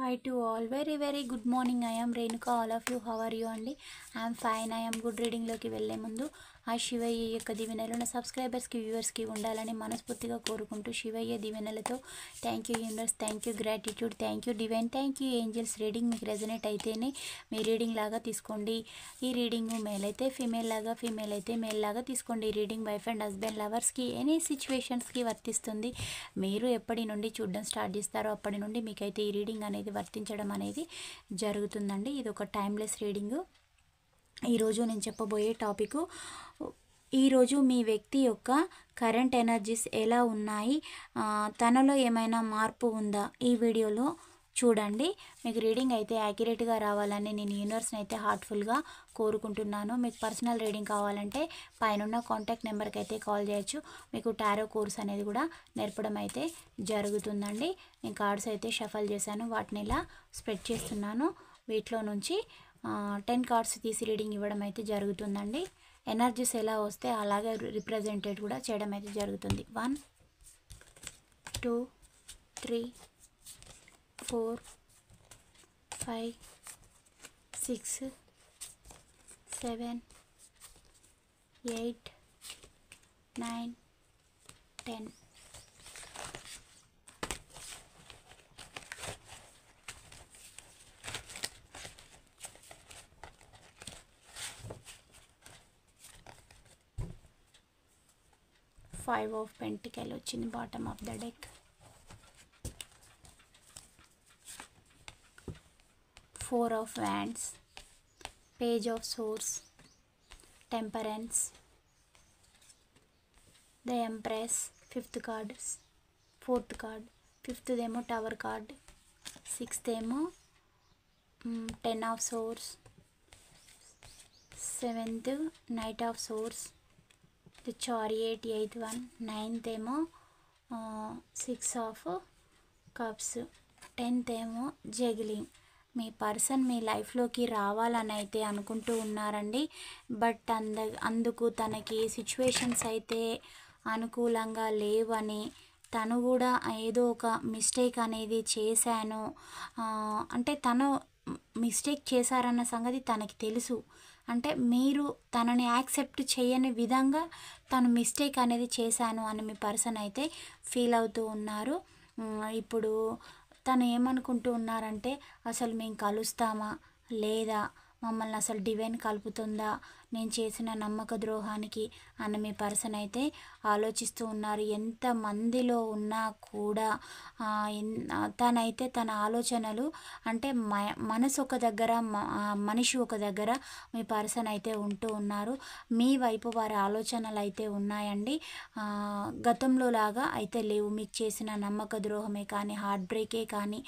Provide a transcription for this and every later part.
Hi to all. Very good morning. I am Renuka. All of you, how are you? అండి I am fine. I am good. రీడింగ్లోకి వెళ్ళే ముందు ఆ శివయ్య యొక్క దీవెనలు నా సబ్స్క్రైబర్స్కి వ్యూవర్స్కి ఉండాలని మనస్ఫూర్తిగా కోరుకుంటూ శివయ్య దీవెనలతో thank you universe, thank you gratitude, thank you divine, thank you angels. Reading మీకు రెజనేట్ అయితేనే మీ రీడింగ్ లాగా తీసుకోండి. ఈ రీడింగ్ మేల్ అయితే ఫీమేల్ లాగా, ఫీమేల్ అయితే మేల్ లాగా తీసుకోండి. ఈ రీడింగ్ వైఫ్ అండ్ హస్బెండ్ లవర్స్కి ఎనీ సిచ్యువేషన్స్కి వర్తిస్తుంది. మీరు ఎప్పటి నుండి చూడడం స్టార్ట్ చేస్తారో అప్పటి నుండి మీకైతే ఈ రీడింగ్ అనేది వర్తించడం అనేది జరుగుతుందండి. ఇది ఒక టైమ్లెస్ రీడింగ్. ఈరోజు నేను చెప్పబోయే టాపిక్, ఈరోజు మీ వ్యక్తి యొక్క కరెంట్ ఎనర్జీస్ ఎలా ఉన్నాయి, తనలో ఏమైనా మార్పు ఉందా, ఈ వీడియోలో చూడండి. మీకు రీడింగ్ అయితే యాక్యురేట్గా రావాలని నేను యూనివర్స్ని అయితే హార్ట్ఫుల్గా కోరుకుంటున్నాను. మీకు పర్సనల్ రీడింగ్ కావాలంటే పైన కాంటాక్ట్ నెంబర్కి అయితే కాల్ చేయొచ్చు. మీకు టారో కోర్స్ అనేది కూడా నేర్పడం అయితే జరుగుతుందండి. నేను కార్డ్స్ అయితే షఫల్ చేశాను, వాటిని ఇలా స్ప్రెడ్ చేస్తున్నాను. వీటిలో నుంచి 10 కార్డ్స్ తీసి రీడింగ్ ఇవ్వడం అయితే జరుగుతుందండి. ఎనర్జీస్ ఎలా వస్తే అలాగే రిప్రజెంటేట్ కూడా చేయడం అయితే జరుగుతుంది. 1 2 3 4 5 6 7 8 9 10. Five of Pentacles వచ్చింది bottom of the deck. 4 of Wands, Page of Swords, Temperance, the Empress, 5th card, 4th card, 5th ఏమో Tower card, 6th ఏమో 10 of Swords, 7th Knight of Swords, the Chariot, 8th one, 9th ఏమో 6 of Cups, 10th ఏమో Juggling. మీ person మీ లైఫ్లోకి రావాలని అయితే అనుకుంటూ ఉన్నారండి. But అందుకు తనకి సిచ్యువేషన్స్ అయితే అనుకూలంగా లేవని, తను కూడా ఏదో ఒక మిస్టేక్ అనేది చేశాను అంటే తను మిస్టేక్ చేశారన్న సంగతి తనకి తెలుసు. అంటే మీరు తనని యాక్సెప్ట్ చేయని విధంగా తను మిస్టేక్ అనేది చేశాను అని మీ పర్సన్ అయితే ఫీల్ అవుతూ ఉన్నారు. ఇప్పుడు తను ఏమనుకుంటూ ఉన్నారంటే, అసలు మేము కలుస్తామా లేదా, మమ్మల్ని అసలు డివైన్ కలుపుతుందా నేను చేసిన నమ్మక ద్రోహానికి అని మీ పర్సన్ అయితే ఆలోచిస్తూ ఉన్నారు. ఎంతమందిలో ఉన్నా కూడా తనైతే తన ఆలోచనలు అంటే మనసు ఒక దగ్గర, మనిషి ఒక దగ్గర మీ పర్సన్ అయితే ఉంటూ ఉన్నారు. మీ వైపు వారి ఆలోచనలు అయితే ఉన్నాయండి. గతంలో లాగా అయితే లేవు. మీకు చేసిన నమ్మక ద్రోహమే కానీ, హార్ట్ బ్రేకే కానీ,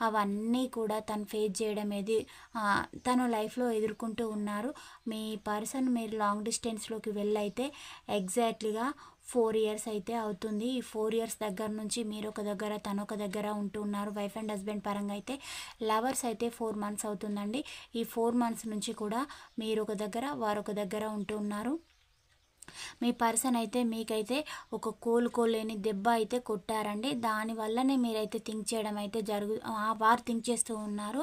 అవన్నీ కూడా తను ఫేస్ చేయడం ఏది తను లైఫ్లో ఎదుర్కొంటూ ఉన్నారు. మీ పర్సన్ మీరు లాంగ్ డిస్టెన్స్లోకి వెళ్ళైతే ఎగ్జాక్ట్లీగా 4 years అయితే అవుతుంది. ఈ 4 years దగ్గర నుంచి మీరు ఒక దగ్గర, తను ఒక దగ్గర ఉంటూ ఉన్నారు. వైఫ్ అండ్ హస్బెండ్ పరంగా అయితే లవర్స్ అయితే 4 months అవుతుందండి. ఈ 4 months నుంచి కూడా మీరు ఒక దగ్గర, వారు ఒక దగ్గర ఉంటూ ఉన్నారు. మీ పర్సన్ అయితే మీకైతే ఒక కోలుకోలేని దెబ్బ అయితే కొట్టారండి. దానివల్లనే మీరైతే థింక్ చేయడం అయితే వారు థింక్ చేస్తూ ఉన్నారు.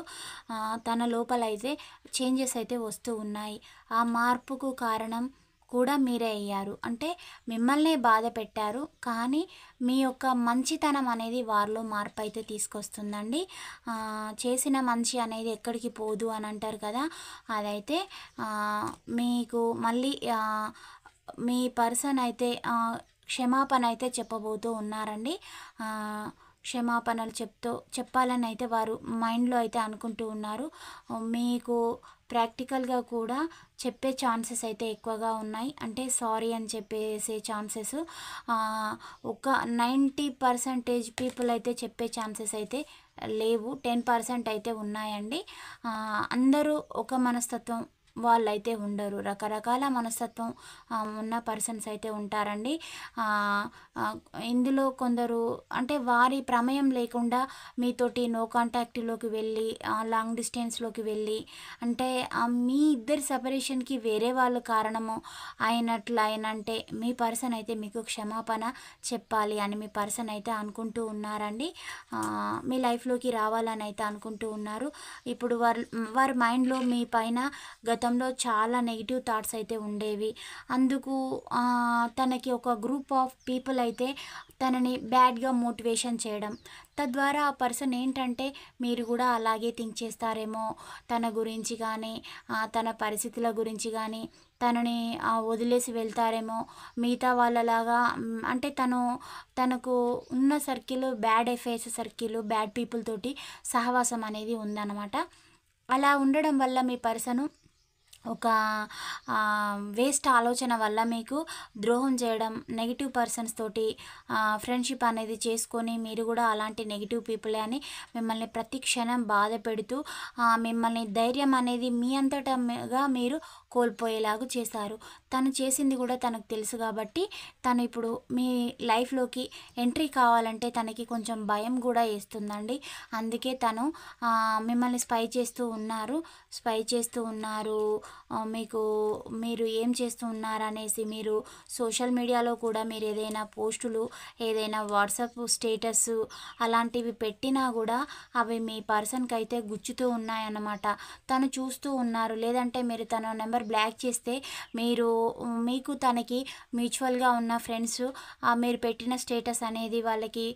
తన లోపల అయితే చేంజెస్ అయితే వస్తూ ఉన్నాయి. ఆ మార్పుకు కారణం కూడా మీరే అయ్యారు. అంటే మిమ్మల్నే బాధ పెట్టారు, కానీ మీ యొక్క మంచితనం అనేది వారిలో మార్పు అయితే తీసుకొస్తుందండి. చేసిన మంచి అనేది ఎక్కడికి పోదు అని అంటారు కదా, అదైతే మీకు మళ్ళీ మీ పర్సన్ అయితే క్షమాపణ అయితే చెప్పబోతూ ఉన్నారండి. క్షమాపణలు చెప్పాలని అయితే వారు మైండ్లో అయితే అనుకుంటూ ఉన్నారు. మీకు ప్రాక్టికల్గా కూడా చెప్పే ఛాన్సెస్ అయితే ఎక్కువగా ఉన్నాయి. అంటే సారీ అని చెప్పేసే ఛాన్సెస్ ఒక 90% పీపుల్ అయితే చెప్పే ఛాన్సెస్ అయితే లేవు. 10% అయితే ఉన్నాయండి. అందరూ ఒక మనస్తత్వం వాళ్ళైతే ఉండరు. రకరకాల మనస్తత్వం ఉన్న పర్సన్స్ అయితే ఉంటారండి. ఇందులో కొందరు అంటే వారి ప్రమేయం లేకుండా మీతోటి నో కాంటాక్ట్‌లోకి వెళ్ళి లాంగ్ డిస్టెన్స్‌లోకి వెళ్ళి అంటే మీ ఇద్దరి సెపరేషన్‌కి వేరే వాళ్ళు కారణము అయినంటే మీ పర్సన్ అయితే మీకు క్షమాపణ చెప్పాలి అని మీ పర్సన్ అయితే అనుకుంటూ ఉన్నారండి. మీ లైఫ్‌లోకి రావాలని అయితే అనుకుంటూ ఉన్నారు. ఇప్పుడు వారి మైండ్‌లో మీ పైన గతంలో చాలా నెగిటివ్ థాట్స్ అయితే ఉండేవి. అందుకు తనకి ఒక గ్రూప్ ఆఫ్ పీపుల్ అయితే తనని బ్యాడ్‌గా మోటివేషన్ చేయడం. తద్వారా ఆ పర్సన్ ఏంటంటే మీరు కూడా అలాగే థింక్ చేస్తారేమో తన గురించి కానీ, తన పరిస్థితుల గురించి కానీ, తనని వదిలేసి వెళ్తారేమో మిగతా వాళ్ళలాగా. అంటే తనకు ఉన్న circle bad affairs circle, bad people తోటి సహవాసం అనేది ఉందన్నమాట. అలా ఉండడం వల్ల మీ పర్సను ఒక వేస్ట్ ఆలోచన వల్ల మీకు ద్రోహం చేయడం, నెగిటివ్ పర్సన్స్ తోటి ఫ్రెండ్షిప్ అనేది చేసుకొని మీరు కూడా అలాంటి నెగిటివ్ పీపులే అని మిమ్మల్ని ప్రతి క్షణం బాధ పెడుతూ మిమ్మల్ని ధైర్యం అనేది మీ అంతటగా మీరు కోల్పోయేలాగా చేశారు. తను చేసింది కూడా తనకు తెలుసు కాబట్టి తను ఇప్పుడు మీ లైఫ్లోకి ఎంట్రీ కావాలంటే తనకి కొంచెం భయం కూడా వేస్తుందండి. అందుకే తను మిమ్మల్ని స్పై చేస్తూ ఉన్నారు. మీరు ఏం చేస్తూ ఉన్నారనేసి మీరు సోషల్ మీడియాలో కూడా మీరు ఏదైనా పోస్టులు, ఏదైనా వాట్సాప్ స్టేటస్ అలాంటివి పెట్టినా కూడా అవి మీ పర్సన్కి అయితే గుచ్చుతూ ఉన్నాయన్నమాట. తను చూస్తూ ఉన్నారు. లేదంటే మీరు తన నెంబర్ బ్లాక్ చేస్తే మీకు తనకి మ్యూచువల్గా ఉన్న ఫ్రెండ్స్ మీరు పెట్టిన స్టేటస్ అనేది వాళ్ళకి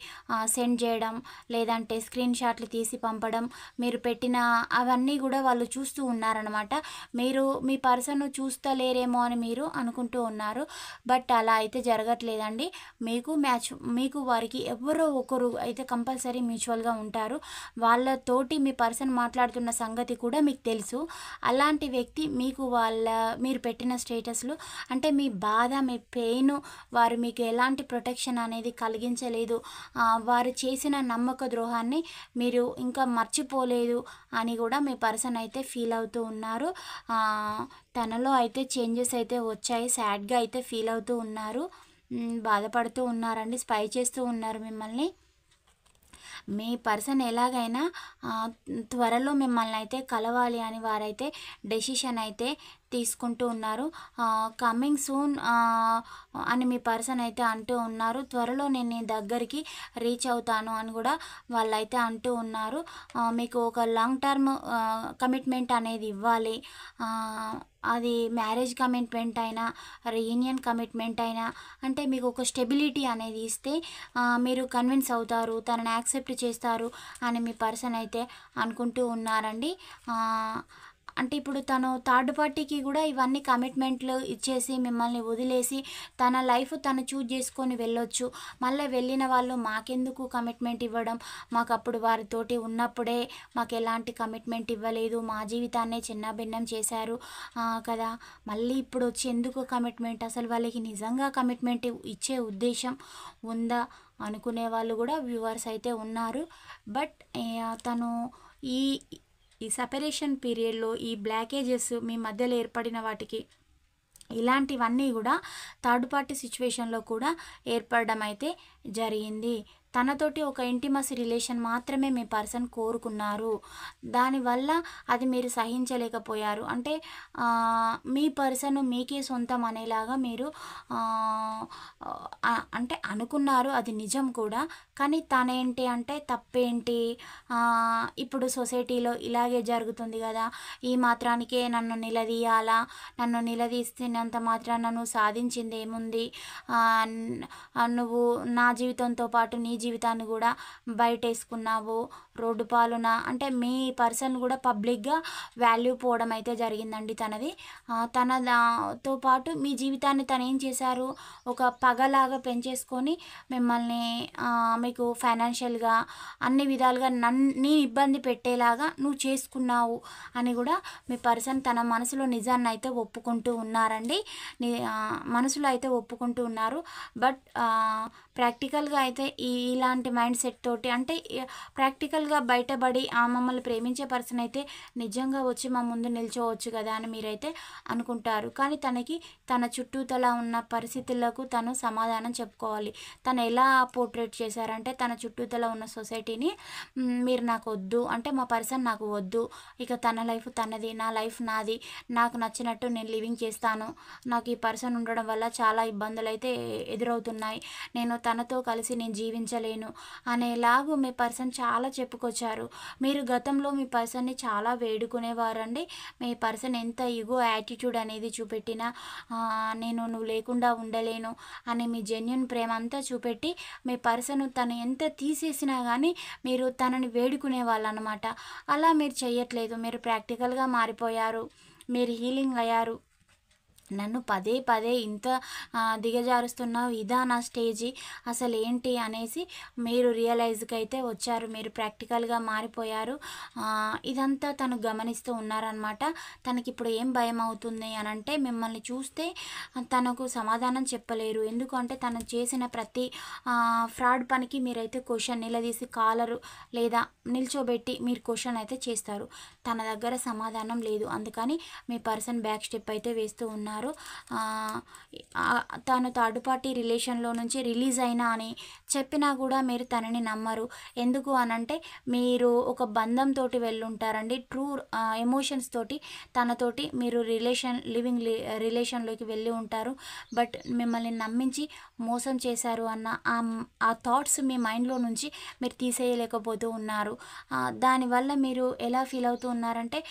సెండ్ చేయడం, లేదంటే స్క్రీన్ షాట్లు తీసి పంపడం, మీరు పెట్టిన అవన్నీ కూడా వాళ్ళు చూస్తూ ఉన్నారనమాట. మీరు మీ పర్సన్ చూస్తలేరేమో అని మీరు అనుకుంటూ ఉన్నారు. బట్ అలా అయితే జరగట్లేదండి. మీకు వారికి ఎవరో ఒకరు అయితే కంపల్సరీ మ్యూచువల్గా ఉంటారు. వాళ్ళతోటి మీ పర్సన్ మాట్లాడుతున్న సంగతి కూడా మీకు తెలుసు. అలాంటి వ్యక్తి మీరు పెట్టిన స్టేటస్లు అంటే మీ బాధ, మీ పెయిన్, వారు మీకు ఎలాంటి ప్రొటెక్షన్ అనేది కలిగించలేదు, వారు చేసిన నమ్మక ద్రోహాన్ని మీరు ఇంకా మర్చిపోలేదు అని కూడా మీ పర్సన్ అయితే ఫీల్ అవుతూ ఉన్నారు. తనలో అయితే చేంజెస్ అయితే వచ్చాయి. సాడ్గా అయితే ఫీల్ అవుతూ ఉన్నారు, బాధపడుతూ ఉన్నారండి, స్పై చేస్తూ ఉన్నారు మిమ్మల్ని. మీ పర్సన్ ఎలాగైనా త్వరలో మిమ్మల్ని అయితే కలవాలి అని వారైతే డెసిషన్ అయితే తీసుకుంటూ ఉన్నారు. కమింగ్ సూన్ అని మీ పర్సన్ అయితే అంటూ ఉన్నారు. త్వరలో నేను నీ దగ్గరికి రీచ్ అవుతాను అని కూడా వాళ్ళైతే అంటూ ఉన్నారు. మీకు ఒక లాంగ్ టర్మ్ కమిట్మెంట్ అనేది ఇవ్వాలి. అది మ్యారేజ్ కమిట్మెంట్ అయినా, రీయూనియన్ కమిట్మెంట్ అయినా, అంటే మీకు ఒక స్టెబిలిటీ అనేది ఇస్తే మీరు కన్విన్స్ అవుతారు, తనని యాక్సెప్ట్ చేస్తారు అని మీ పర్సన్ అయితే అనుకుంటూ ఉన్నారండి. అంటే ఇప్పుడు తను థర్డ్ పార్టీకి కూడా ఇవన్నీ కమిట్మెంట్లు ఇచ్చేసి మిమ్మల్ని వదిలేసి తన లైఫ్ తను చూజ్ చేసుకొని వెళ్ళొచ్చు. మళ్ళీ వెళ్ళిన వాళ్ళు మాకెందుకు కమిట్మెంట్ ఇవ్వడం, మాకు అప్పుడు వారితోటి ఉన్నప్పుడే మాకు ఎలాంటి కమిట్మెంట్ ఇవ్వలేదు, మా జీవితాన్నే చిన్నాభిన్నం చేశారు కదా, మళ్ళీ ఇప్పుడు వచ్చి ఎందుకు కమిట్మెంట్, అసలు వాళ్ళకి నిజంగా కమిట్మెంట్ ఇచ్చే ఉద్దేశం ఉందా అనుకునే వాళ్ళు కూడా వ్యూవర్స్ అయితే ఉన్నారు. బట్ తను ఈ సెపరేషన్ పీరియడ్లో ఈ బ్లాకేజెస్ మీ మధ్యలో ఏర్పడిన వాటికి ఇలాంటివన్నీ కూడా థర్డ్ పార్టీ సిచ్యువేషన్లో కూడా ఏర్పడడం అయితే జరిగింది. తనతోటి ఒక ఇంటిమసీ రిలేషన్ మాత్రమే మీ పర్సన్ కోరుకున్నారు. దానివల్ల అది మీరు సహించలేకపోయారు. అంటే మీ పర్సన్ మీకే సొంతం అనేలాగా మీరు అంటే అనుకున్నారు. అది నిజం కూడా. కానీ తనేంటి అంటే తప్పేంటి, ఇప్పుడు సొసైటీలో ఇలాగే జరుగుతుంది కదా, ఈ మాత్రానికే నన్ను నిలదీయాలా, నన్ను నిలదీస్తున్నంత మాత్రాన నువ్వు సాధించింది ఏముంది, నువ్వు నా జీవితంతో పాటు నీ జీవితాన్ని కూడా బయటేసుకున్నావు రోడ్డు పాలున. అంటే మీ పర్సన్ కూడా పబ్లిక్గా వాల్యూ పోవడం అయితే జరిగిందండి తనది. తనతో పాటు మీ జీవితాన్ని తను ఏం చేశారు, ఒక పగలాగా పెంచేసుకొని మిమ్మల్ని మీకు ఫైనాన్షియల్గా అన్ని విధాలుగా నీ ఇబ్బంది పెట్టేలాగా నువ్వు చేసుకున్నావు అని కూడా మీ పర్సన్ తన మనసులో నిజాన్ని అయితే ఒప్పుకుంటూ ఉన్నారండి. మనసులో అయితే ఒప్పుకుంటూ ఉన్నారు. బట్ ప్రాక్టికల్గా అయితే ఇలాంటి మైండ్ సెట్ తోటి అంటే ప్రాక్టికల్గా బయటపడి మమ్మల్ని ప్రేమించే పర్సన్ అయితే నిజంగా వచ్చి మా ముందు నిల్చోవచ్చు కదా అని మీరైతే అనుకుంటారు. కానీ తనకి తన చుట్టూతల ఉన్న పరిస్థితులకు తను సమాధానం చెప్పుకోవాలి. తను ఎలా పోర్ట్రేట్ చేశారంటే తన చుట్టూతల ఉన్న సొసైటీని మీరు నాకు వద్దు అంటే మా పర్సన్ నాకు వద్దు, ఇక తన లైఫ్ తనది, నా లైఫ్ నాది, నాకు నచ్చినట్టు నేను లివింగ్ చేస్తాను, నాకు ఈ పర్సన్ ఉండడం వల్ల చాలా ఇబ్బందులు అయితే ఎదురవుతున్నాయి, నేను తనతో కలిసి నేను జీవించలేను అనేలాగు మీ పర్సన్ చాలా చెప్పుకొచ్చారు. మీరు గతంలో మీ పర్సన్ని చాలా వేడుకునేవారండి. మీ పర్సన్ ఎంత ఈగో యాటిట్యూడ్ అనేది చూపెట్టినా నువ్వు లేకుండా ఉండలేను అని మీ జెన్యున్ ప్రేమ అంతా చూపెట్టి మీ పర్సన్ తను ఎంత తీసేసినా కానీ మీరు తనని వేడుకునే వాళ్ళు అనమాట. అలా మీరు చెయ్యట్లేదు, మీరు ప్రాక్టికల్గా మారిపోయారు, మీరు హీలింగ్ అయ్యారు. నన్ను పదే పదే ఇంత దిగజారుస్తున్నావు, ఇదా నా స్టేజీ అసలు ఏంటి అనేసి మీరు రియలైజ్కి అయితే వచ్చారు. మీరు ప్రాక్టికల్గా మారిపోయారు. ఇదంతా తను గమనిస్తూ ఉన్నారనమాట. తనకి ఇప్పుడు ఏం భయం అవుతుంది అని అంటే మిమ్మల్ని చూస్తే తనకు సమాధానం చెప్పలేరు. ఎందుకంటే తను చేసిన ప్రతి ఫ్రాడ్ పనికి మీరైతే క్వశ్చన్ నిలదీసి కాలరు లేదా నిల్చోబెట్టి మీరు క్వశ్చన్ అయితే చేస్తారు. తన దగ్గర సమాధానం లేదు, అందుకని మీ పర్సన్ బ్యాక్ స్టెప్ అయితే వేస్తూ ఉన్నారు. తను థర్డ్ పార్టీ రిలేషన్లో నుంచి రిలీజ్ అయినా అని చెప్పినా కూడా మీరు తనని నమ్మరు. ఎందుకు అనంటే మీరు ఒక బంధంతో వెళ్ళుంటారండి, ట్రూ ఎమోషన్స్ తోటి తనతోటి మీరు లివింగ్ రిలేషన్లోకి వెళ్ళి ఉంటారు. బట్ మిమ్మల్ని నమ్మించి మోసం చేశారు అన్న ఆ థాట్స్ మీ మైండ్లో నుంచి మీరు తీసేయలేకపోతూ ఉన్నారు. దానివల్ల మీరు ఎలా ఫీల్ అవుతూ ఉన్నారంటే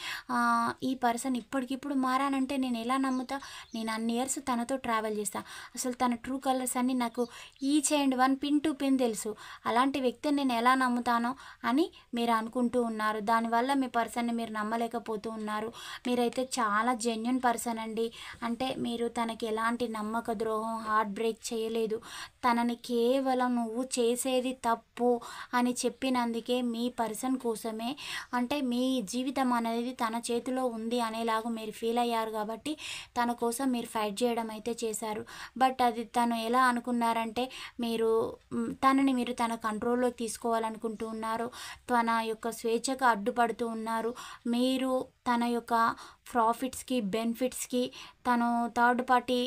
ఈ పర్సన్ ఇప్పటికిప్పుడు మారానంటే నేను ఎలా నమ్ముతా, నేను అన్ని ఇయర్స్ తనతో ట్రావెల్ చేస్తా, అసలు తన ట్రూ కలర్స్ అన్నీ నాకు each and one pin to pin తెలుసు, అలాంటి వ్యక్తిని నేను ఎలా నమ్ముతానో అని మీరు అనుకుంటూ ఉన్నారు. దానివల్ల మీ పర్సన్ని మీరు నమ్మలేకపోతూ ఉన్నారు. మీరైతే చాలా జెన్యున్ పర్సన్ అండి. అంటే మీరు తనకి ఎలాంటి నమ్మక ద్రోహం, హార్ట్ బ్రేక్ చేయలేదు. తనని కేవలం నువ్వు చేసేది తప్పు అని చెప్పినందుకే మీ పర్సన్ కోసమే, అంటే మీ జీవితం అనేది తన చేతిలో ఉంది అనేలాగా మీరు ఫీల్ అయ్యారు కాబట్టి తన కోసం మీరు ఫైట్ చేయడం అయితే చేశారు. బట్ అది తను ఎలా అనుకున్నారంటే మీరు తన కంట్రోల్లోకి తీసుకోవాలనుకుంటూ ఉన్నారు. తన యొక్క స్వేచ్ఛకు అడ్డుపడుతూ ఉన్నారు. మీరు తన యొక్క ప్రాఫిట్స్కి బెనిఫిట్స్కి తను థర్డ్ పార్టీ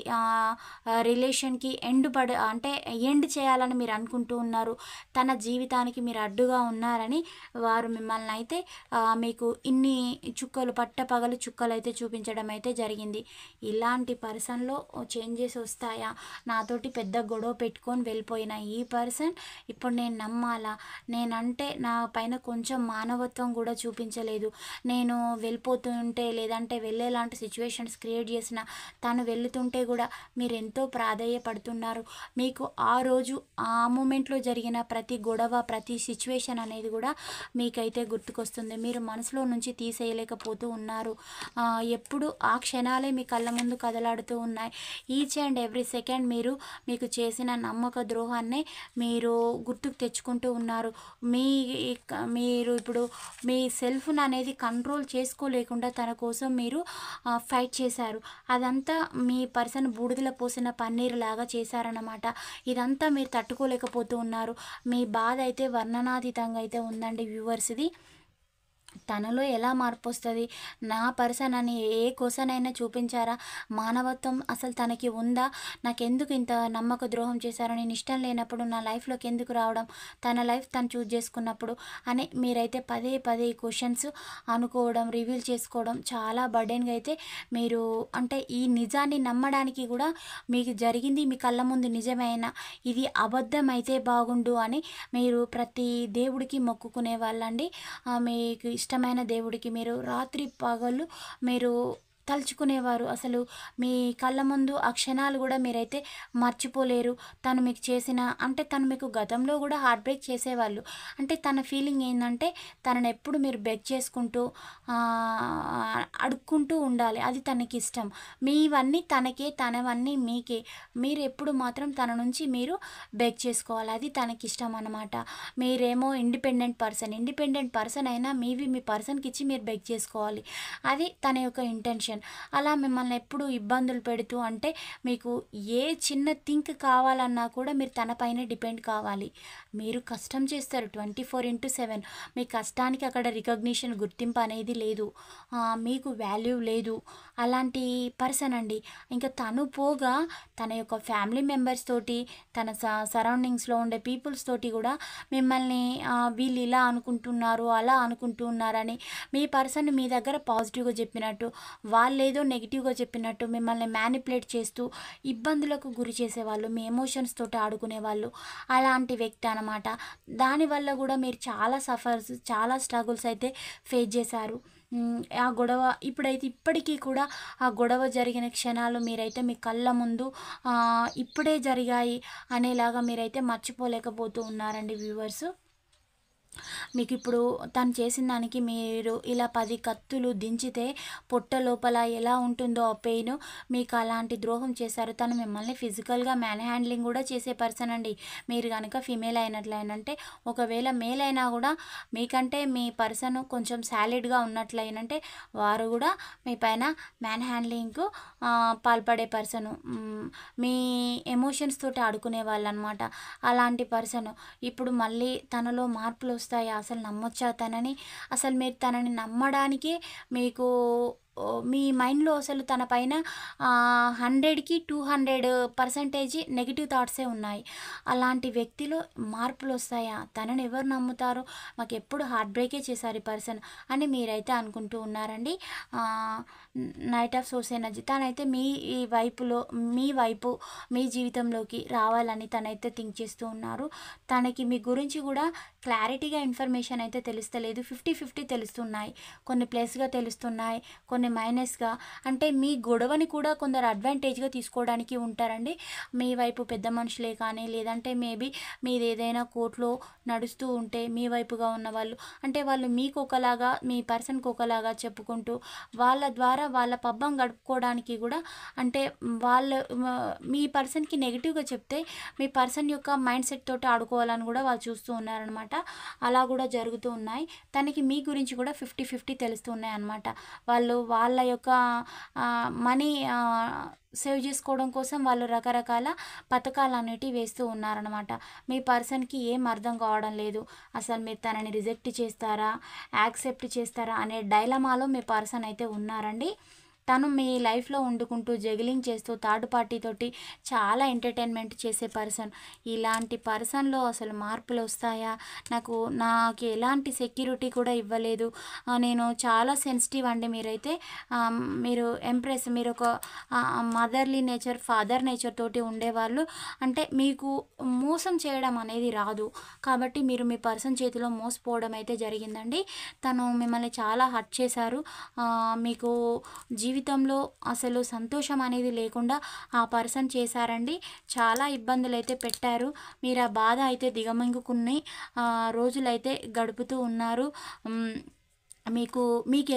రిలేషన్కి ఎండ్ చేయాలని మీరు అనుకుంటూ ఉన్నారు. తన జీవితానికి మీరు అడ్డుగా ఉన్నారని వారు మిమ్మల్ని అయితే మీకు ఇన్ని చుక్కలు పట్టపగలు చుక్కలు అయితే చూపించడం అయితే జరిగింది. ఇలాంటి పర్సన్లో చేంజెస్ వస్తాయా? నాతోటి పెద్ద గొడవ పెట్టుకొని వెళ్ళిపోయిన ఈ పర్సన్ ఇప్పుడు నేను నమ్మాలా? నేనంటే నా పైన కొంచెం మానవత్వం కూడా చూపించలేదు. నేను వెళ్ళిపోతుంటే లేదంటే వెళ్ళేలాంటి సిచ్యువేషన్స్ క్రియేట్ చేసిన తను వెళుతుంటే కూడా మీరు ఎంతో ప్రాధేయపడుతున్నారు. మీకు ఆ రోజు ఆ మూమెంట్లో జరిగిన ప్రతి గొడవ, ప్రతి సిచ్యువేషన్ అనేది కూడా మీకైతే గుర్తుకొస్తుంది. మీరు మనసులో నుంచి తీసేయలేకపోతూ ఉన్నారు. ఎప్పుడు ఆ క్షణాలే మీ కళ్ళ ముందు కదలాడుతూ ఉన్నాయి. ఈచ్ అండ్ ఎవ్రీ సెకండ్ మీకు చేసిన నమ్మక ద్రోహాన్నే మీరు గుర్తుకు తెచ్చుకుంటూ ఉన్నారు. మీరు ఇప్పుడు మీ సెల్ఫ్ను అనేది కంట్రోల్ చేసుకోలేకుండా తన కోసం మీరు ఫైట్ చేశారు. అదంతా మీ పర్సన్ బూడిదల పోసిన పన్నీరు లాగా చేశారన్నమాట. ఇదంతా మీరు తట్టుకోలేకపోతూ ఉన్నారు. మీ బాధ అయితే వర్ణనాతీతంగా అయితే ఉందండి వ్యూవర్స్ది. తనలో ఎలా మార్పు వస్తుంది? నా పర్సన్ అని ఏ క్వశ్చన్ అయినా చూపించారా? మానవత్వం అసలు తనకి ఉందా? నాకెందుకు ఇంత నమ్మక ద్రోహం చేశారో, నేను ఇష్టం లేనప్పుడు నా లైఫ్లోకి ఎందుకు రావడం, తన లైఫ్ తను చూజ్ చేసుకున్నప్పుడు అని మీరైతే పదే పదే క్వశ్చన్స్ అనుకోవడం, రివీల్ చేసుకోవడం చాలా బర్డెన్గా అయితే మీరు అంటే ఈ నిజాన్ని నమ్మడానికి కూడా మీకు జరిగింది మీ కళ్ళ ముందు నిజమైన ఇది అబద్ధం అయితే బాగుండు అని మీరు ప్రతి దేవుడికి మొక్కుకునే వాళ్ళండి. మీకు ఇష్టమైన దేవుడికి మీరు రాత్రి పగలు మీరు తలుచుకునేవారు. అసలు మీ కళ్ళ ముందు ఆ క్షణాలు కూడా మీరైతే మర్చిపోలేరు. తను మీకు చేసిన అంటే తను మీకు గతంలో కూడా హార్ట్ బ్రేక్ చేసేవాళ్ళు. అంటే తన ఫీలింగ్ ఏంటంటే తనని ఎప్పుడు మీరు బెగ్ చేసుకుంటూ అడుక్కుంటూ ఉండాలి, అది తనకి ఇష్టం. మీవన్నీ తనకే, తనవన్నీ మీకే. మీరు ఎప్పుడు మాత్రం తన నుంచి మీరు బెగ్ చేసుకోవాలి, అది తనకి ఇష్టం అన్నమాట. మీరేమో ఇండిపెండెంట్ పర్సన్ అయినా మీవి మీ పర్సన్కి ఇచ్చి మీరు బెగ్ చేసుకోవాలి, అది తన యొక్క ఇంటెన్షన్. అలా మిమ్మల్ని ఎప్పుడు ఇబ్బందులు పెడుతూ అంటే మీకు ఏ చిన్న థింక్ కావాలన్నా కూడా మీరు తన పైనే డిపెండ్ కావాలి. మీరు కష్టం చేస్తారు 24/7. మీ కష్టానికి అక్కడ రికగ్నిషన్ గుర్తింపు అనేది లేదు, మీకు వాల్యూ లేదు. అలాంటి పర్సన్ అండి. ఇంకా తను పోగా తన యొక్క ఫ్యామిలీ మెంబర్స్ తోటి, తన సరౌండింగ్స్లో ఉండే పీపుల్స్ తోటి కూడా మిమ్మల్ని వీళ్ళు ఇలా అనుకుంటున్నారు, అలా అనుకుంటున్నారని మీ పర్సన్ మీ దగ్గర పాజిటివ్గా చెప్పినట్టు, వాళ్ళేదో నెగిటివ్గా చెప్పినట్టు మిమ్మల్ని మ్యానిపులేట్ చేస్తూ ఇబ్బందులకు గురి చేసేవాళ్ళు, మీ ఎమోషన్స్ తోటి ఆడుకునేవాళ్ళు, అలాంటి వ్యక్తి అనమాట. దానివల్ల కూడా మీరు చాలా స్ట్రగుల్స్ అయితే ఫేస్ చేశారు. ఆ గొడవ ఇప్పటికీ కూడా ఆ గొడవ జరిగిన క్షణాలు మీరైతే మీ కళ్ళ ముందు ఇప్పుడే జరిగాయి అనేలాగా మీరైతే మర్చిపోలేకపోతూ ఉన్నారండి వ్యూవర్స్. మీకు ఇప్పుడు తను చేసిన దానికి మీరు ఇలా 10 కత్తులు దించితే పొట్ట లోపల ఎలా ఉంటుందో ఆ పెయిన్, మీకు అలాంటి ద్రోహం చేశారు. తను మిమ్మల్ని ఫిజికల్గా మ్యాన్ హ్యాండ్లింగ్ కూడా చేసే పర్సన్ అండి. మీరు కనుక ఫీమేల్ అయినట్లయినంటే, ఒకవేళ మేల్ అయినా కూడా మీకంటే మీ పర్సన్ కొంచెం సాలిడ్గా ఉన్నట్లయినంటే వారు కూడా మీ పైన మ్యాన్ హ్యాండ్లింగ్కు పాల్పడే పర్సను, మీ ఎమోషన్స్ తోటి ఆడుకునే వాళ్ళు అనమాట. అలాంటి పర్సన్ ఇప్పుడు మళ్ళీ తనలో మార్పులు వస్తాయా? అసలు నమ్మొచ్చా తనని? అసలు మీరు తనని నమ్మడానికి మీకు మీ మైండ్లో అసలు తన పైన 100కి 200% నెగిటివ్ థాట్సే ఉన్నాయి. అలాంటి వ్యక్తిలో మార్పులు వస్తాయా? తనని ఎవరు నమ్ముతారు? మాకు ఎప్పుడు హార్ట్ బ్రేకే చేశారు ఈ పర్సన్ అని మీరైతే అనుకుంటూ ఉన్నారండి. నైట్ ఆఫ్ సోర్స్ ఎనర్జీ తనైతే మీ వైపు మీ జీవితంలోకి రావాలని తనైతే థింక్ చేస్తూ ఉన్నారు. తనకి మీ గురించి కూడా క్లారిటీగా ఇన్ఫర్మేషన్ అయితే తెలుస్తలేదు, 50-50 తెలుస్తున్నాయి. కొన్ని ప్లస్గా తెలుస్తున్నాయి, కొన్ని మైనస్గా. అంటే మీ గొడవని కూడా కొందరు అడ్వాంటేజ్గా తీసుకోవడానికి ఉంటారండి. మీ వైపు పెద్ద మనుషులే కానీ, లేదంటే మేబీ మీది ఏదైనా కోర్టులో నడుస్తూ ఉంటే మీ వైపుగా ఉన్నవాళ్ళు, అంటే వాళ్ళు మీకు ఒకలాగా మీ పర్సన్కి ఒకలాగా చెప్పుకుంటూ వాళ్ళ ద్వారా వాళ్ళ పబ్బం గడుపుకోవడానికి కూడా, అంటే మీ పర్సన్కి నెగిటివ్గా చెప్తే మీ పర్సన్ యొక్క మైండ్ సెట్ తోటి ఆడుకోవాలని కూడా వాళ్ళు చూస్తూ ఉన్నారనమాట. అలా కూడా జరుగుతూ ఉన్నాయి. తనకి మీ గురించి కూడా 50-50 తెలుస్తూ ఉన్నాయి అన్నమాట. వాళ్ళ యొక్క మనీ సేవ్ చేసుకోవడం కోసం వాళ్ళు రకరకాల పథకాలు అనేటివి వేస్తూ ఉన్నారనమాట. మీ పర్సన్కి ఏం అర్థం కావడం లేదు. అసలు మీరు తనని రిజెక్ట్ చేస్తారా, యాక్సెప్ట్ చేస్తారా అనే డైలమాలో మీ పర్సన్ అయితే ఉన్నారండి. తను మీ లైఫ్లో వండుకుంటూ జగిలింగ్ చేస్తూ థర్డ్ పార్టీ తోటి చాలా ఎంటర్టైన్మెంట్ చేసే పర్సన్. ఇలాంటి పర్సన్లో అసలు మార్పులు వస్తాయా? నాకు ఎలాంటి సెక్యూరిటీ కూడా ఇవ్వలేదు, నేను చాలా సెన్సిటివ్ అండి. మీరు ఎంప్రెస్, మీరు ఒక మదర్లీ నేచర్, ఫాదర్ నేచర్ తోటి ఉండేవాళ్ళు. అంటే మీకు మోసం చేయడం అనేది రాదు కాబట్టి మీరు మీ పర్సన్ చేతిలో మోసపోవడం అయితే జరిగిందండి. తను మిమ్మల్ని చాలా హర్ట్ చేశారు. మీకు జీవితంలో అసలు సంతోషం అనేది లేకుండా ఆ పర్సన్ చేశారండి. చాలా ఇబ్బందులు అయితే పెట్టారు. మీరు ఆ బాధ అయితే దిగమింగుకుని రోజులైతే గడుపుతూ ఉన్నారు. మీకు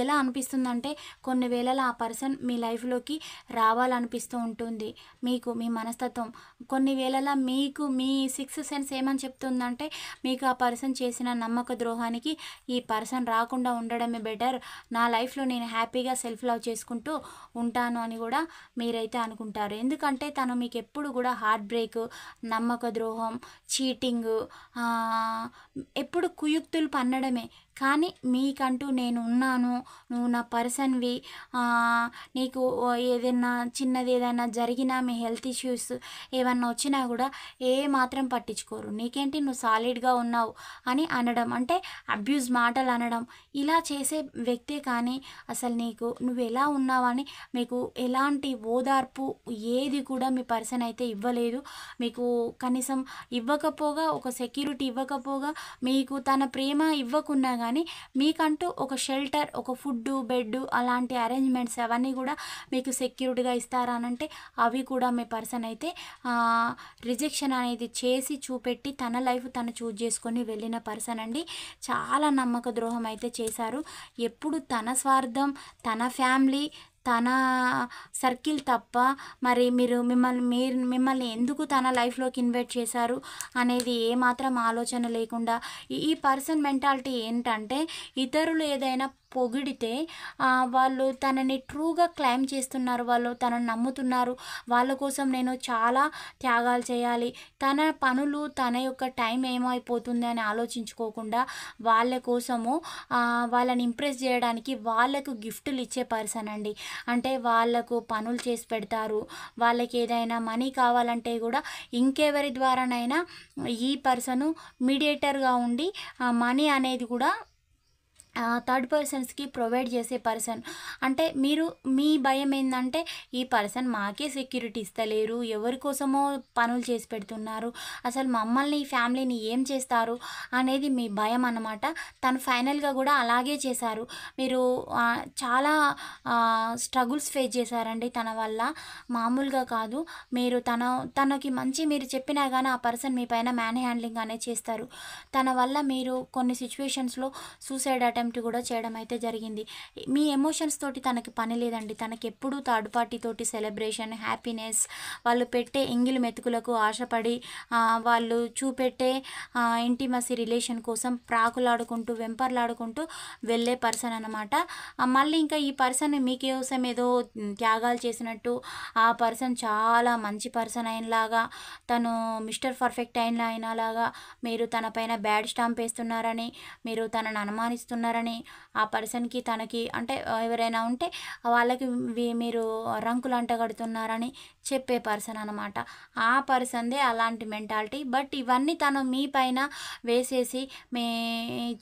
ఎలా అనిపిస్తుందంటే కొన్ని వేళలా ఆ పర్సన్ మీ లైఫ్లోకి రావాలనిపిస్తూ ఉంటుంది. మీ మనస్తత్వం కొన్ని వేళలా మీకు మీ 6th సెన్స్ ఏమని చెప్తుందంటే, మీకు ఆ పర్సన్ చేసిన నమ్మక ద్రోహానికి ఈ పర్సన్ రాకుండా ఉండడమే బెటర్, నా లైఫ్లో నేను హ్యాపీగా సెల్ఫ్ లవ్ చేసుకుంటూ ఉంటాను అని కూడా మీరైతే అనుకుంటారు. ఎందుకంటే తను మీకు ఎప్పుడు కూడా హార్ట్ బ్రేక్, నమ్మక ద్రోహం, చీటింగ్, ఎప్పుడు కుయుక్తులు పన్నడమే. కానీ మీకంటూ నేను ఉన్నాను, నువ్వు నా పర్సన్వి, నీకు ఏదైనా జరిగినా, మీ హెల్త్ ఇష్యూస్ ఏమన్నా వచ్చినా కూడా మాత్రం పట్టించుకోరు. నీకేంటి, నువ్వు సాలిడ్గా ఉన్నావు అని అనడం, అంటే అబ్యూజ్ మాటలు అనడం, ఇలా చేసే వ్యక్తే. కానీ అసలు నువ్వు ఎలా ఉన్నావని మీకు ఎలాంటి ఓదార్పు ఏది కూడా మీ పర్సన్ అయితే ఇవ్వలేదు. మీకు కనీసం ఇవ్వకపోగా, ఒక సెక్యూరిటీ ఇవ్వకపోగా, మీకు తన ప్రేమ ఇవ్వకున్నా కానీ మీకంటూ ఒక షెల్టర్, ఒక ఫుడ్, బెడ్ అలాంటి అరేంజ్మెంట్స్ అవన్నీ కూడా మీకు సెక్యూరిటీగా ఇస్తారనంటే అవి కూడా మీ పర్సన్ అయితే రిజెక్షన్ అనేది చేసి చూపెట్టి తన లైఫ్ తను చూజ్ చేసుకొని వెళ్ళిన పర్సన్ అండి. చాలా నమ్మక ద్రోహం అయితే చేశారు. ఎప్పుడు తన స్వార్థం, తన ఫ్యామిలీ, తన సర్కిల్ తప్ప మరి మిమ్మల్ని ఎందుకు తన లైఫ్లోకి ఇన్వైట్ చేశారు అనేది ఏమాత్రం ఆలోచన లేకుండా, ఈ పర్సన్ మెంటాలిటీ ఏంటంటే ఇతరులు ఏదైనా పొగిడితే వాళ్ళు తనని ట్రూగా క్లైమ్ చేస్తున్నారు, వాళ్ళు తనని నమ్ముతున్నారు, వాళ్ళ కోసం నేను చాలా త్యాగాలు చేయాలి, తన పనులు తన యొక్క టైం ఏమైపోతుంది అని ఆలోచించుకోకుండా వాళ్ళ కోసము వాళ్ళని ఇంప్రెస్ చేయడానికి వాళ్ళకు గిఫ్టులు ఇచ్చే పర్సన్ అండి. అంటే వాళ్ళకు పనులు చేసి పెడతారు, వాళ్ళకి ఏదైనా మనీ కావాలంటే కూడా ఇంకెవరి ద్వారానైనా ఈ పర్సను మీడియేటర్గా ఉండి మనీ అనేది కూడా థర్డ్ పర్సన్స్కి ప్రొవైడ్ చేసే పర్సన్. అంటే మీ భయం ఏంటంటే ఈ పర్సన్ మాకే సెక్యూరిటీ ఇస్తలేరు, ఎవరి కోసమో పనులు చేసి పెడుతున్నారు, అసలు మమ్మల్ని ఈ ఫ్యామిలీని ఏం చేస్తారు అనేది మీ భయం అన్నమాట. తను ఫైనల్గా కూడా అలాగే చేశారు. మీరు చాలా స్ట్రగుల్స్ ఫేస్ చేశారండి తన వల్ల, మామూలుగా కాదు. మీరు తనకి మంచి మీరు చెప్పినా కానీ ఆ పర్సన్ మీ పైన మ్యాన్ హ్యాండ్లింగ్ అనేది చేస్తారు. తన వల్ల మీరు కొన్ని సిచ్యువేషన్స్లో సూసైడ్ అటెంప్ట్ కూడా చేయడం అయితే జరిగింది. మీ ఎమోషన్స్ తోటి తనకి పని లేదండి. తనకి ఎప్పుడు థర్డ్ పార్టీ తోటి సెలబ్రేషన్, హ్యాపీనెస్, వాళ్ళు పెట్టే ఎంగిలి మెతుకులకు ఆశపడి వాళ్ళు చూపెట్టే ఇంటిమసీ రిలేషన్ కోసం ప్రాకులాడుకుంటూ వెంపర్లాడుకుంటూ వెళ్ళే పర్సన్ అన్నమాట. మళ్ళీ ఇంకా ఈ పర్సన్ మీకోసం ఏదో త్యాగాలు చేసినట్టు, ఆ పర్సన్ చాలా మంచి పర్సన్ అయినలాగా, తను మిస్టర్ పర్ఫెక్ట్ అయినలాగా మీరు తన పైన బ్యాడ్ స్టాంప్ వేస్తున్నారని, మీరు తనని అనుమానిస్తున్నారని, ఆ పర్సన్కి తనకి అంటే ఎవరైనా ఉంటే వాళ్ళకి మీరు రంకులు అంటగడుతున్నారని చెప్పే పర్సన్ అనమాట. ఆ పర్సన్దే అలాంటి మెంటాలిటీ. బట్ ఇవన్నీ తను మీ పైన వేసేసి మీ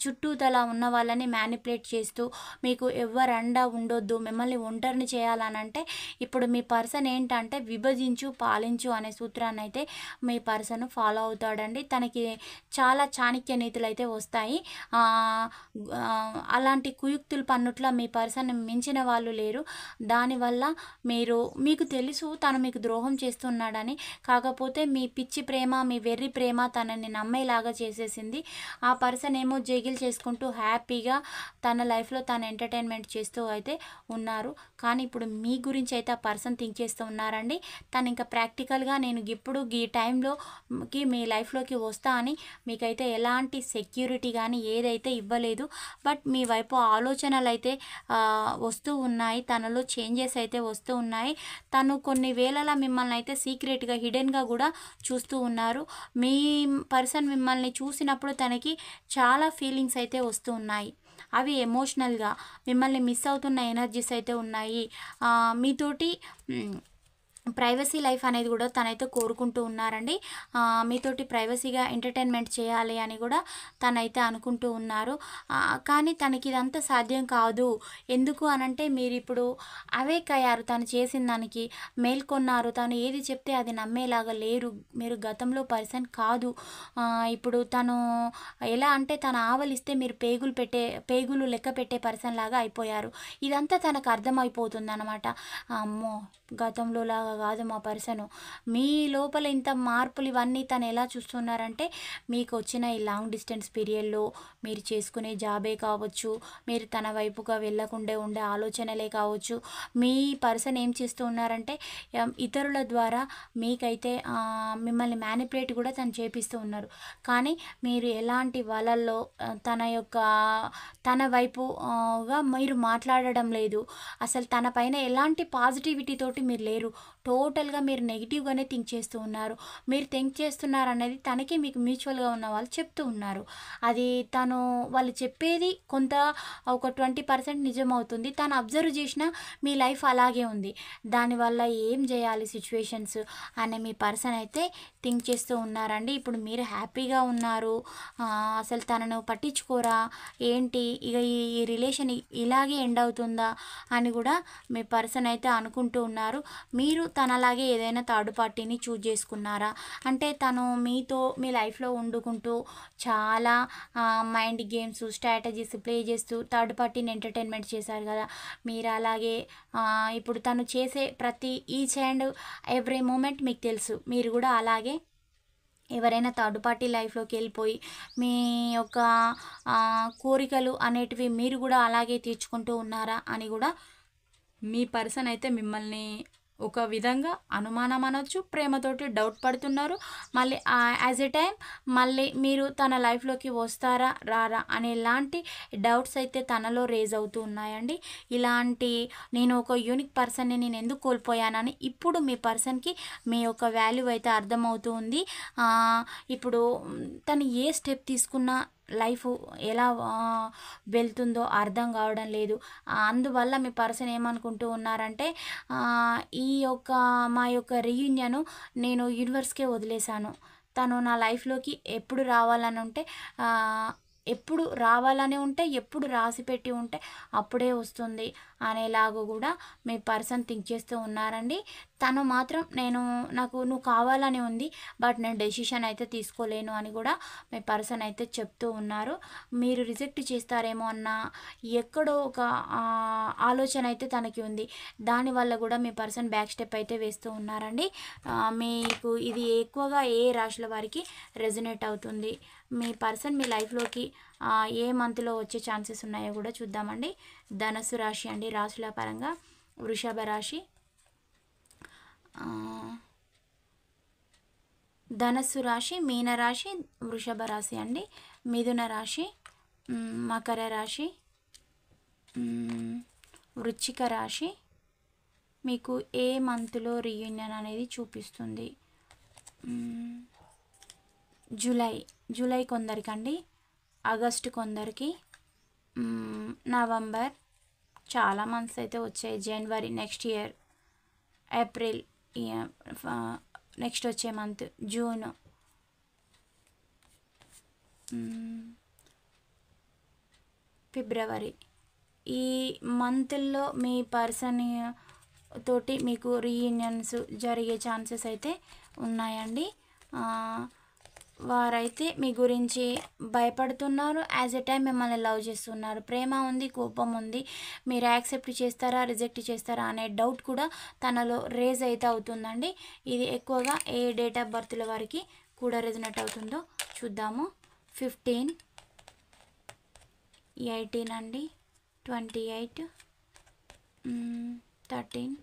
చుట్టూతల ఉన్న వాళ్ళని మ్యానిపులేట్ చేస్తూ మీకు ఎవరు అండా ఉండొద్దు, మిమ్మల్ని ఒంటరిని చేయాలనంటే ఇప్పుడు మీ పర్సన్ ఏంటంటే విభజించు పాలించు అనే సూత్రాన్ని అయితే మీ పర్సన్ ఫాలో అవుతాడండి. తనకి చాలా చాణక్య నీతులు అయితే వస్తాయి. అలాంటి కుయుక్తులు పన్నుట్ల మీ పర్సన్ మించిన వాళ్ళు లేరు. దానివల్ల మీకు తెలుసు తను మీకు ద్రోహం చేస్తున్నాడని, కాకపోతే మీ పిచ్చి ప్రేమ, మీ వెర్రి ప్రేమ తనని నమ్మేలాగా చేసేసింది. ఆ పర్సన్ ఏమో జగిల్ చేసుకుంటూ హ్యాపీగా తన లైఫ్లో తను ఎంటర్టైన్మెంట్ చేస్తూ అయితే ఉన్నారు. కానీ ఇప్పుడు మీ గురించి అయితే ఆ పర్సన్ థింక్ చేస్తూ ఉన్నారండి. తను ఇంకా ప్రాక్టికల్గా నేను ఇప్పుడు ఈ టైంలోకి మీ లైఫ్లోకి వస్తా అని మీకైతే ఎలాంటి సెక్యూరిటీ కానీ ఏదైతే ఇవ్వలేదు. బట్ మీ వైపు ఆలోచనలు అయితే వస్తూ ఉన్నాయి, తనలో చేంజెస్ అయితే వస్తూ ఉన్నాయి. తను కొన్ని వేళలా మిమ్మల్ని అయితే సీక్రెట్గా హిడెన్గా కూడా చూస్తూ ఉన్నారు. మీ పర్సన్ మిమ్మల్ని చూసినప్పుడు తనకి చాలా ఫీలింగ్స్ అయితే వస్తూ ఉన్నాయి. అవి ఎమోషనల్గా మిమ్మల్ని మిస్ అవుతున్న ఎనర్జీస్ అయితే ఉన్నాయి. మీతోటి ప్రైవసీ లైఫ్ అనేది కూడా తనైతే కోరుకుంటూ ఉన్నారండి. మీతోటి ప్రైవసీగా ఎంటర్టైన్మెంట్ చేయాలి అని కూడా తనైతే అనుకుంటూ ఉన్నారు. కానీ తనకి ఇదంతా సాధ్యం కాదు. ఎందుకు అనంటే మీరు ఇప్పుడు అవేక్ అయ్యారు, తను చేసిన దానికి మేల్కొన్నారు. తను ఏది చెప్తే అది నమ్మేలాగా లేరు. మీరు గతంలో పర్సన్ కాదు. ఇప్పుడు తను ఎలా అంటే తను ఆవలిస్తే మీరు పేగులు లెక్క పెట్టే పర్సన్ లాగా అయిపోయారు. ఇదంతా తనకు అర్థమైపోతుంది అనమాట. అమ్మో గతంలో లాగా కాదు మా పర్సను, మీ లోపల ఇంత మార్పులు ఇవన్నీ తను ఎలా చూస్తున్నారంటే మీకు వచ్చిన ఈ లాంగ్ డిస్టెన్స్ పీరియడ్లో మీరు చేసుకునే జాబే కావచ్చు, మీరు తన వైపుగా వెళ్ళకుండా ఉండే ఆలోచనలే కావచ్చు, మీ పర్సన్ ఏం చేస్తూ ఉన్నారంటే ఇతరుల ద్వారా మీకైతే మిమ్మల్ని మ్యానిపులేట్ కూడా తను చేపిస్తూ ఉన్నారు. కానీ మీరు ఎలాంటి వలల్లో తన వైపుగా మీరు మాట్లాడడం లేదు. అసలు తన పైన ఎలాంటి పాజిటివిటీ తోటి మీరు లేరు. టోటల్గా మీరు నెగిటివ్గానే థింక్ చేస్తూ ఉన్నారు. మీరు థింక్ చేస్తున్నారు అనేది తనకి మీకు మ్యూచువల్గా ఉన్న వాళ్ళు చెప్తూ ఉన్నారు. అది వాళ్ళు చెప్పేది కొంత ఒక 20% నిజమవుతుంది. తను అబ్జర్వ్ చేసిన మీ లైఫ్ అలాగే ఉంది. దానివల్ల ఏం చేయాలి సిచ్యువేషన్స్ అనే మీ పర్సన్ అయితే థింక్ చేస్తూ ఉన్నారండి. ఇప్పుడు మీరు హ్యాపీగా ఉన్నారు, అసలు తనను పట్టించుకోరా ఏంటి, ఇక ఈ రిలేషన్ ఇలాగే ఎండ్ అవుతుందా అని కూడా మీ పర్సన్ అయితే అనుకుంటూ ఉన్నారు. మీరు తనలాగే ఏదైనా థర్డ్ పార్టీని చూజ్ చేసుకున్నారా అంటే తను మీ లైఫ్లో వండుకుంటూ చాలా మైండ్ గేమ్స్ స్ట్రాటజీస్ ప్లే చేస్తూ థర్డ్ పార్టీని ఎంటర్టైన్మెంట్ చేశారు కదా. మీరు అలాగే ఇప్పుడు తను చేసే ప్రతి ఈచ్ అండ్ ఎవ్రీ మూమెంట్ మీకు తెలుసు. మీరు కూడా అలాగే ఎవరైనా థర్డ్ పార్టీ లైఫ్లోకి వెళ్ళిపోయి మీ యొక్క కోరికలు అనేటివి మీరు కూడా అలాగే తీర్చుకుంటూ ఉన్నారా అని కూడా మీ పర్సన్ అయితే మిమ్మల్ని ఒక విధంగా అనుమానం అనొచ్చు, ప్రేమతోటి డౌట్ పడుతున్నారు. మళ్ళీ యాజ్ ఎ టైం మళ్ళీ మీరు తన లైఫ్లోకి వస్తారా రారా అనేలాంటి డౌట్స్ అయితే తనలో రేజ్ అవుతూ ఉన్నాయండి. ఇలాంటి నేను ఒక యూనిక్ పర్సన్ని నేను ఎందుకు కోల్పోయానని ఇప్పుడు మీ పర్సన్కి మీ యొక్క వాల్యూ అయితే అర్థమవుతూ ఉంది. ఇప్పుడు తను ఏ స్టెప్ తీసుకున్నా లైఫ్ ఎలా వెళ్తుందో అర్థం కావడం లేదు. అందువల్ల మీ పర్సన్ ఏమనుకుంటూ ఉన్నారంటే ఈ యొక్క మా యొక్క రీయూనియన్ నేను యూనివర్స్కే వదిలేశాను. తను నా లైఫ్లోకి ఎప్పుడు రావాలని ఉంటే ఎప్పుడు రావాలని ఉంటే ఎప్పుడు రాసి పెట్టి ఉంటే అప్పుడే వస్తుంది అనేలాగా కూడా మీ పర్సన్ థింక్ చేస్తూ ఉన్నారండి. తను మాత్రం నాకు నువ్వు కావాలని ఉంది, బట్ నేను డెసిషన్ అయితే తీసుకోలేను అని కూడా మీ పర్సన్ అయితే చెప్తూ ఉన్నారు. మీరు రిజెక్ట్ చేస్తారేమో అన్న ఎక్కడో ఒక ఆలోచన అయితే తనకి ఉంది. దానివల్ల కూడా మీ పర్సన్ బ్యాక్ స్టెప్ అయితే వేస్తూ ఉన్నారండి. మీకు ఇది ఎక్కువగా ఏ రాశుల వారికి రెజొనేట్ అవుతుంది, మీ పర్సన్ మీ లైఫ్లోకి ఏ మంత్లో వచ్చే ఛాన్సెస్ ఉన్నాయో కూడా చూద్దామండి. ధనస్సు రాశి అండి, రాశుల పరంగా వృషభ రాశి, ధనస్సు రాశి, మీనరాశి, వృషభ రాశి అండి, మిథున రాశి, మకర రాశి, వృశ్చిక రాశి. మీకు ఏ మంత్లో రీయూనియన్ అనేది చూపిస్తుంది? జూలై కొందరికండి, ఆగస్టు కొందరికి, నవంబర్, చాలా మంత్స్ అయితే వచ్చాయి, జనవరి, నెక్స్ట్ ఇయర్, ఏప్రిల్, నెక్స్ట్ వచ్చే మంత్ జూన్, ఫిబ్రవరి. ఈ మంత్ల్లో మీ పర్సన్ తోటి మీకు రీయూనియన్స్ జరిగే ఛాన్సెస్ అయితే ఉన్నాయండి. వారైతే మీ గురించి భయపడుతున్నారు, యాజ్ ఎ టైం మిమ్మల్ని లవ్ చేస్తున్నారు. ప్రేమ ఉంది, కోపం ఉంది. మీరు యాక్సెప్ట్ చేస్తారా రిజెక్ట్ చేస్తారా అనే డౌట్ కూడా తనలో రేజ్ అయితే అవుతుందండి. ఇది ఎక్కువగా ఏ డేట్ ఆఫ్ బర్త్ల వారికి కూడా రెజొనేట్ అవుతుందో చూద్దాము. 15, 18 అండి, 28, 13,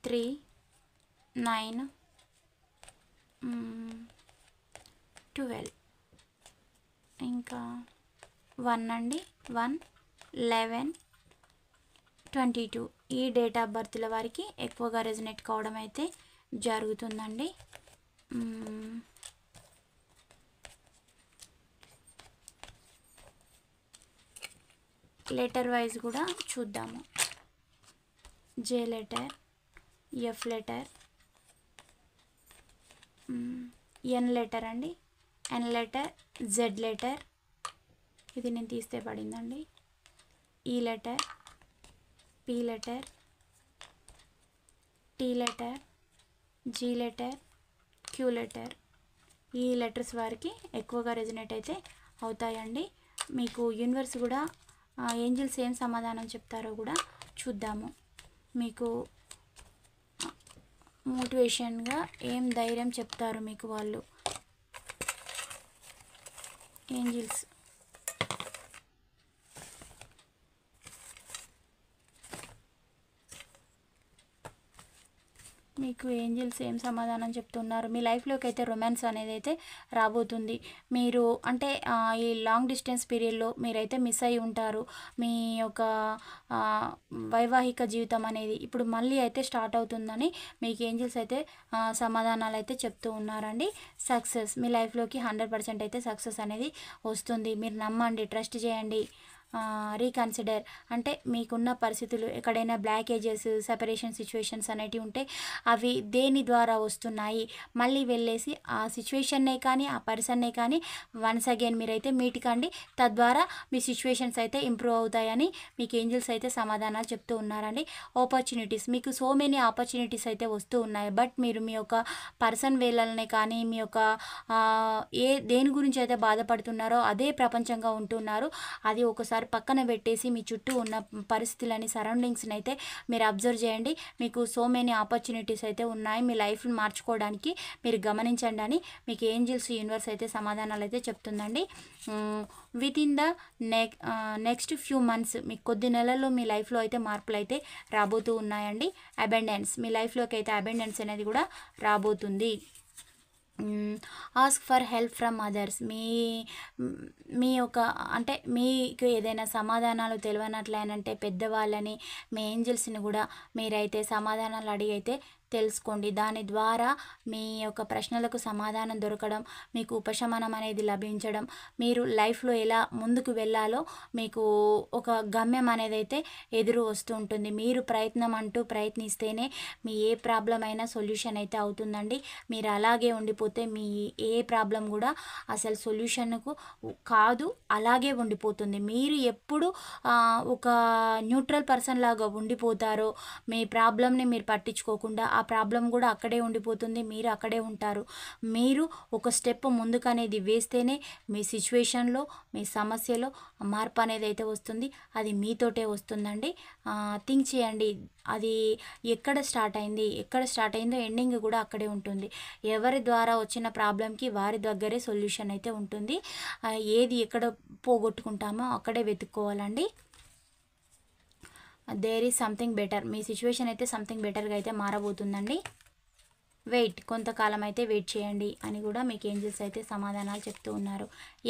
3, 9, 12, ఇంకా 1 అండి, 1, 11, 22. ఈ డేట్ ఆఫ్ బర్త్ల వారికి ఎక్కువగా రెజొనేట్ కావడం అయితే జరుగుతుందండి. లెటర్ వైజ్ కూడా చూద్దాము. J letter, F letter, N letter అండి, ఎన్ లెటర్, జెడ్ లెటర్, ఇది నేను తీస్తే పడిందండి, E letter, P letter, T letter, G letter, Q letter. ఈ లెటర్స్ వారికి ఎక్కువగా రెజొనేట్ అయితే అవుతాయండి. మీకు యూనివర్స్ కూడా ఏంజిల్స్ ఏం సమాధానం చెప్తారో కూడా చూద్దాము. మీకు మోటివేషన్గా ఏం ధైర్యం చెప్తారు మీకు వాళ్ళు ఏంజిల్స్. మీకు ఏంజిల్స్ ఏం సమాధానం చెప్తున్నారు? మీ లైఫ్లోకి అయితే రొమాన్స్ అనేది అయితే రాబోతుంది. మీరు అంటే ఈ లాంగ్ డిస్టెన్స్ పీరియడ్లో మీరైతే మిస్ అయి ఉంటారు. మీ యొక్క వైవాహిక జీవితం అనేది ఇప్పుడు మళ్ళీ అయితే స్టార్ట్ అవుతుందని మీకు ఏంజిల్స్ అయితే సమాధానాలు అయితే చెప్తూ ఉన్నారండి. సక్సెస్ మీ లైఫ్లోకి 100% అయితే సక్సెస్ అనేది వస్తుంది. మీరు నమ్మండి, ట్రస్ట్ చేయండి. రీకన్సిడర్ అంటే మీకున్న పరిస్థితులు ఎక్కడైనా బ్లాకేజెస్, సెపరేషన్ సిచ్యువేషన్స్ అనేటివి ఉంటే అవి దేని ద్వారా వస్తున్నాయి, మళ్ళీ వెళ్ళేసి ఆ సిచ్యువేషన్నే కానీ ఆ పర్సన్నే కానీ వన్స్ అగైన్ మీరైతే మీట్ కండి. తద్వారా మీ సిచ్యువేషన్స్ అయితే ఇంప్రూవ్ అవుతాయని మీకు ఏంజిల్స్ అయితే సమాధానాలు చెప్తూ ఉన్నారండి. ఆపర్చునిటీస్ మీకు సో మెనీ ఆపర్చునిటీస్ అయితే వస్తూ ఉన్నాయి. బట్ మీరు మీ యొక్క పర్సన్ వేళలనే కానీ మీ యొక్క దేని గురించి అయితే బాధపడుతున్నారో అదే ప్రపంచంగా ఉంటున్నారు. అది ఒకసారి ఒకసారి పక్కన పెట్టేసి మీ చుట్టూ ఉన్న పరిస్థితులని సరౌండింగ్స్ని అయితే మీరు అబ్జర్వ్ చేయండి. మీకు సో మెనీ ఆపర్చునిటీస్ అయితే ఉన్నాయి మీ లైఫ్ని మార్చుకోవడానికి, మీరు గమనించండి అని మీకు ఏంజిల్స్ యూనివర్స్ అయితే సమాధానాలు అయితే చెప్తుందండి. Within the next few months మీకు కొద్ది నెలల్లో మీ లైఫ్లో అయితే మార్పులు అయితే రాబోతూ ఉన్నాయండి. అబెండెన్స్ మీ లైఫ్లోకి అయితే అబెండెన్స్ అనేది కూడా రాబోతుంది. Ask for help from others మీ యొక్క అంటే మీకు ఏదైనా సమాధానాలు తెలియనట్లయినంటే పెద్దవాళ్ళని, మీ ఏంజల్స్ని కూడా మీరైతే సమాధానాలు అడిగి అయితే తెలుసుకోండి. దాని ద్వారా మీ యొక్క ప్రశ్నలకు సమాధానం దొరకడం, మీకు ఉపశమనం అనేది లభించడం, మీరు లైఫ్లో ఎలా ముందుకు వెళ్ళాలో మీకు ఒక గమ్యం అనేది అయితే ఎదురు వస్తూ ఉంటుంది. మీరు ప్రయత్నిస్తేనే మీ ఏ ప్రాబ్లం అయినా సొల్యూషన్ అయితే అవుతుందండి. మీరు అలాగే ఉండిపోతే మీ ఏ ప్రాబ్లం కూడా అసలు సొల్యూషన్కు కాదు, అలాగే ఉండిపోతుంది. మీరు ఎప్పుడు ఒక న్యూట్రల్ పర్సన్ లాగా ఉండిపోతారో, మీ ప్రాబ్లంని మీరు పట్టించుకోకుండా ఆ ప్రాబ్లం కూడా అక్కడే ఉండిపోతుంది, మీరు అక్కడే ఉంటారు. మీరు ఒక స్టెప్ ముందుకు అనేది వేస్తేనే మీ సిచ్యువేషన్లో, మీ సమస్యలో మార్పు అనేది అయితే వస్తుంది. అది మీతోటే వస్తుందండి. థింక్ చేయండి, అది ఎక్కడ స్టార్ట్ అయిందో ఎండింగ్ కూడా అక్కడే ఉంటుంది. ఎవరి ద్వారా వచ్చిన ప్రాబ్లంకి వారి దగ్గరే సొల్యూషన్ అయితే ఉంటుంది. ఏది ఎక్కడ పోగొట్టుకుంటామో అక్కడే వెతుక్కోవాలండి. దేర్ ఈజ్ సంథింగ్ బెటర్, మీ సిచ్యువేషన్ అయితే సంథింగ్ బెటర్గా అయితే మారబోతుందండి. కొంతకాలం అయితే వెయిట్ చేయండి అని కూడా మీకు ఏంజల్స్ అయితే సమాధానాలు చెప్తూ ఉన్నారు.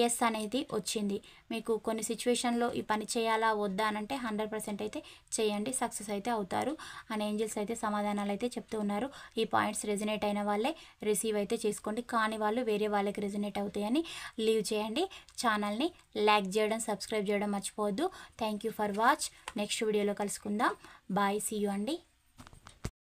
ఎస్ అనేది వచ్చింది. మీకు కొన్ని సిచ్యువేషన్లో ఈ పని చేయాలా వద్దా అనంటే 100% అయితే చేయండి, సక్సెస్ అయితే అవుతారు అని ఏంజల్స్ అయితే సమాధానాలు అయితే చెప్తూ ఉన్నారు. ఈ పాయింట్స్ రెజినేట్ అయిన వాళ్ళే రిసీవ్ అయితే చేసుకోండి, కానీ వాళ్ళు వేరే వాళ్ళకి రెజినేట్ అవుతాయని లీవ్ చేయండి. ఛానల్ని లైక్ చేయడం, సబ్స్క్రైబ్ చేయడం మర్చిపోవద్దు. Thank you for watch. Next వీడియోలో కలుసుకుందాం. బాయ్, సీ యూ అండి.